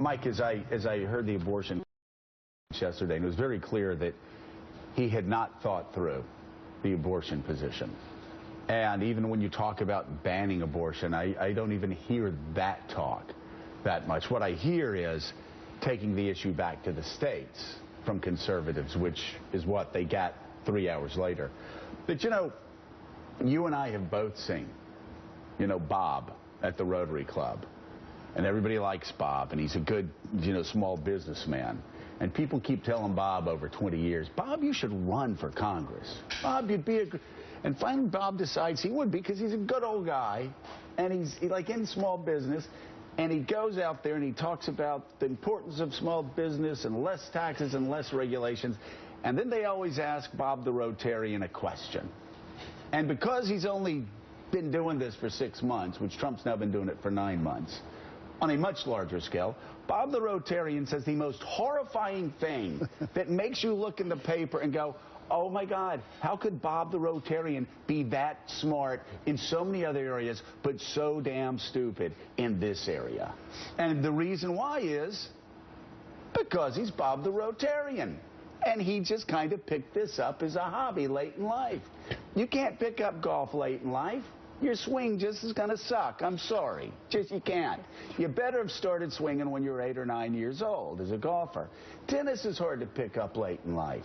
Mike, as I heard the abortion yesterday, and it was very clear that he had not thought through the abortion position. And even when you talk about banning abortion, I don't even hear that talk that much. What I hear is taking the issue back to the states from conservatives, which is what they got 3 hours later. But, you know, you and I have both seen, you know, Bob at the Rotary Club. And everybody likes Bob, and he's a good, you know, small businessman. And people keep telling Bob over 20 years, Bob, you should run for Congress. Bob, you'd be a... And finally, Bob decides he would because he's a good old guy, and he's like in small business, and he goes out there and he talks about the importance of small business and less taxes and less regulations. And then they always ask Bob the Rotarian a question. And because he's only been doing this for 6 months, which Trump's now been doing it for 9 months, on a much larger scale, Bob the Rotarian says the most horrifying thing that makes you look in the paper and go, oh my God, how could Bob the Rotarian be that smart in so many other areas, but so damn stupid in this area? And the reason why is because he's Bob the Rotarian. And he just kind of picked this up as a hobby late in life. You can't pick up golf late in life. Your swing just is going to suck. I'm sorry. Just you can't. You better have started swinging when you were 8 or 9 years old as a golfer. Tennis is hard to pick up late in life.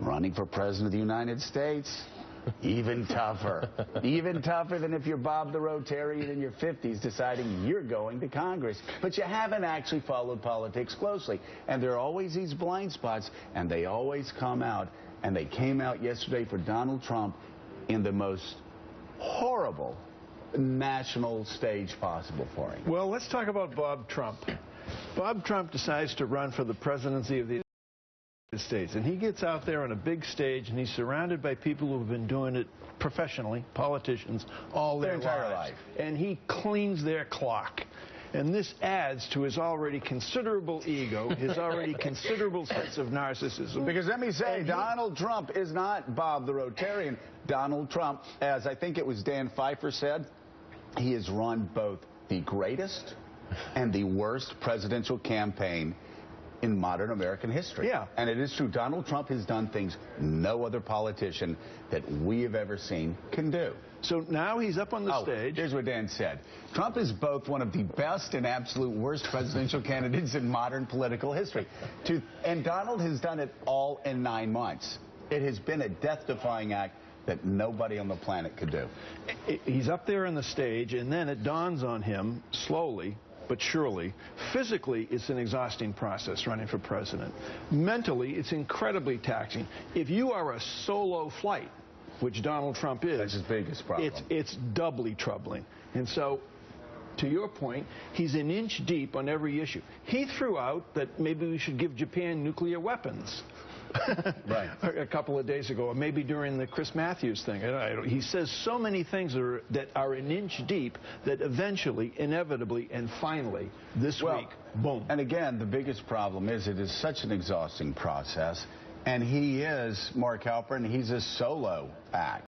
Running for president of the United States, even tougher. Even tougher than if you're Bob the Rotarian in your 50s deciding you're going to Congress. But you haven't actually followed politics closely. And there are always these blind spots, and they always come out. And they came out yesterday for Donald Trump in the most horrible national stage possible for him. Well, let's talk about Bob Trump. Bob Trump decides to run for the presidency of the United States, and he gets out there on a big stage, and he's surrounded by people who have been doing it professionally, politicians, all their entire lives. life. And he cleans their clock. And this adds to his already considerable ego, his already considerable sense of narcissism. Because let me say, Donald Trump is not Bob the Rotarian. Donald Trump, as I think it was Dan Pfeiffer said, he has run both the greatest and the worst presidential campaign in modern American history. Yeah. And it is true. Donald Trump has done things no other politician that we have ever seen can do. So now he's up on the stage. Here's what Dan said. Trump is both one of the best and absolute worst presidential candidates in modern political history. And Donald has done it all in 9 months. It has been a death-defying act that nobody on the planet could do. He's up there on the stage, and then it dawns on him slowly but surely. Physically, it's an exhausting process running for president. Mentally, it's incredibly taxing. If you are a solo flight, which Donald Trump is, that's his biggest problem. It's doubly troubling. And so, to your point, he's an inch deep on every issue. He threw out that maybe we should give Japan nuclear weapons. Right. A couple of days ago, or maybe during the Chris Matthews thing. He says so many things that are an inch deep that eventually, inevitably, and finally, this week, boom. And again, the biggest problem is it is such an exhausting process, and he is, Mark Halperin, he's a solo act.